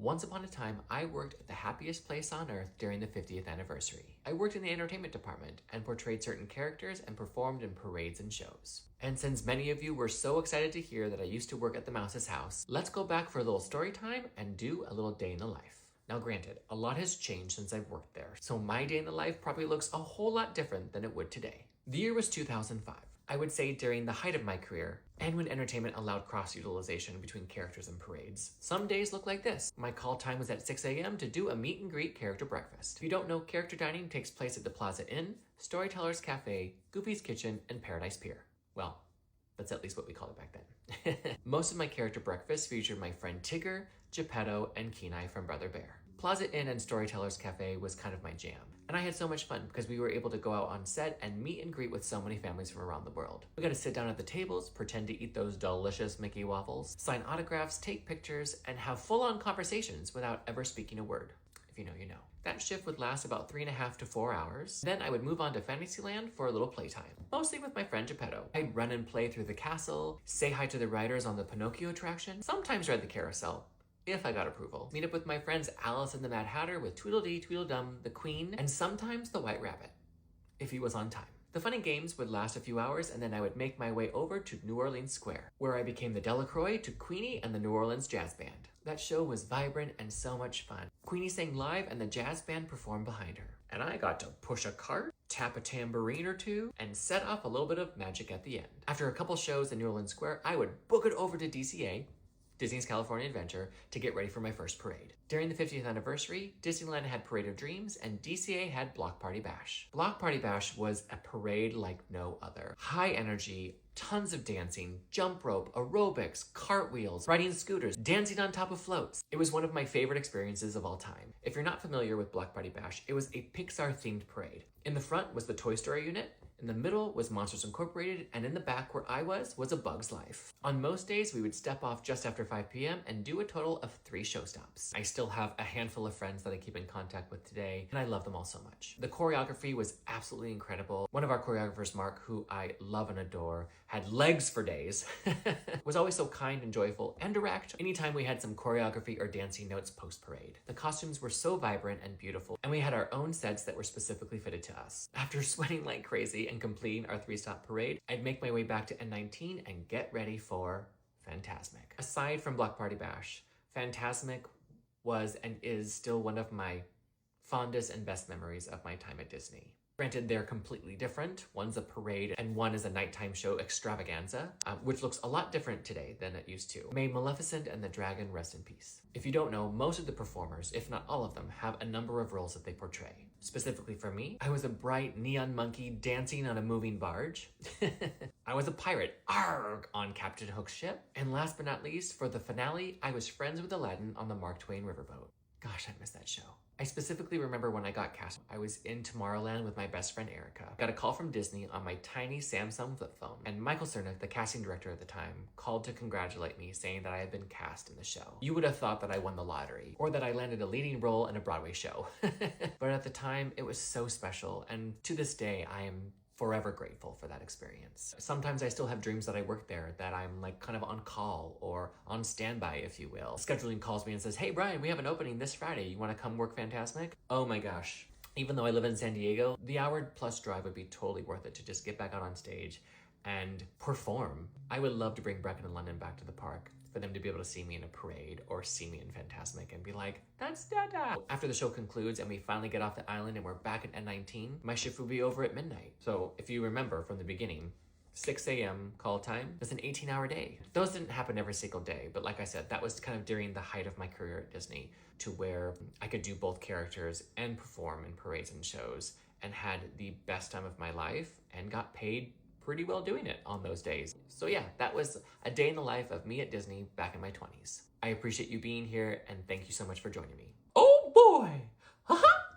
Once upon a time, I worked at the happiest place on earth during the 50th anniversary. I worked in the entertainment department and portrayed certain characters and performed in parades and shows. And since many of you were so excited to hear that I used to work at the Mouse's house, let's go back for a little story time and do a little day in the life. Now granted, a lot has changed since I've worked there, so my day in the life probably looks a whole lot different than it would today. The year was 2005. I would say during the height of my career, and when entertainment allowed cross-utilization between characters and parades. Some days look like this. My call time was at 6 a.m. to do a meet and greet character breakfast. If you don't know, character dining takes place at the Plaza Inn, Storyteller's Cafe, Goofy's Kitchen, and Paradise Pier. Well, that's at least what we called it back then. Most of my character breakfasts featured my friend Tigger, Geppetto, and Kenai from Brother Bear. Plaza Inn and Storyteller's Cafe was kind of my jam. And I had so much fun because we were able to go out on set and meet and greet with so many families from around the world. We got to sit down at the tables, pretend to eat those delicious Mickey waffles, sign autographs, take pictures, and have full-on conversations without ever speaking a word. If you know, you know. That shift would last about 3.5 to 4 hours. Then I would move on to Fantasyland for a little playtime, mostly with my friend Geppetto. I'd run and play through the castle, say hi to the riders on the Pinocchio attraction, sometimes ride the carousel, if I got approval. Meet up with my friends Alice and the Mad Hatter with Tweedledee, Tweedledum, the Queen, and sometimes the White Rabbit, if he was on time. The fun and games would last a few hours, and then I would make my way over to New Orleans Square, where I became the Delacroix to Queenie and the New Orleans Jazz Band. That show was vibrant and so much fun. Queenie sang live and the jazz band performed behind her. And I got to push a cart, tap a tambourine or two, and set off a little bit of magic at the end. After a couple shows in New Orleans Square, I would book it over to DCA, Disney's California Adventure, to get ready for my first parade. During the 50th anniversary, Disneyland had Parade of Dreams and DCA had Block Party Bash. Block Party Bash was a parade like no other. High energy, tons of dancing, jump rope, aerobics, cartwheels, riding scooters, dancing on top of floats. It was one of my favorite experiences of all time. If you're not familiar with Block Party Bash, it was a Pixar-themed parade. In the front was the Toy Story unit, in the middle was Monsters Incorporated, and in the back where I was A Bug's Life. On most days, we would step off just after 5 p.m. and do a total of 3 show stops. I still have a handful of friends that I keep in contact with today, and I love them all so much. The choreography was absolutely incredible. One of our choreographers, Mark, who I love and adore, had legs for days, was always so kind and joyful and direct anytime we had some choreography or dancing notes post-parade. The costumes were so vibrant and beautiful, and we had our own sets that were specifically fitted to us. After sweating like crazy and completing our 3-stop parade, I'd make my way back to N19 and get ready for Fantasmic. Aside from Block Party Bash, Fantasmic was and is still one of my fondest and best memories of my time at Disney. Granted, they're completely different. One's a parade and one is a nighttime show extravaganza, which looks a lot different today than it used to. May Maleficent and the Dragon rest in peace. If you don't know, most of the performers, if not all of them, have a number of roles that they portray. Specifically for me, I was a bright neon monkey dancing on a moving barge. I was a pirate, arg, on Captain Hook's ship. And last but not least, for the finale, I was friends with Aladdin on the Mark Twain riverboat. Gosh, I miss that show. I specifically remember when I got cast. I was in Tomorrowland with my best friend Erica. Got a call from Disney on my tiny Samsung flip phone, and Michael Cernick, the casting director at the time, called to congratulate me, saying that I had been cast in the show. You would have thought that I won the lottery, or that I landed a leading role in a Broadway show. But at the time, it was so special, and to this day, I am forever grateful for that experience. Sometimes I still have dreams that I work there, that I'm like kind of on call or on standby, if you will. Scheduling calls me and says, "Hey Bryan, we have an opening this Friday. You want to come work Fantasmic?" Oh my gosh. Even though I live in San Diego, the hour-plus drive would be totally worth it to just get back out on stage and perform. I would love to bring Brecken and London back to the park, for them to be able to see me in a parade or see me in Fantasmic and be like, "That's Dada." After the show concludes and we finally get off the island and we're back at N19, my shift will be over at midnight. So if you remember from the beginning, 6 a.m. call time, that's an 18-hour day. Those didn't happen every single day, but like I said, that was kind of during the height of my career at Disney, to where I could do both characters and perform in parades and shows, and had the best time of my life and got paid pretty well doing it on those days. So yeah, that was a day in the life of me at Disney back in my 20s. I appreciate you being here, and thank you so much for joining me. Oh boy! Ha ha!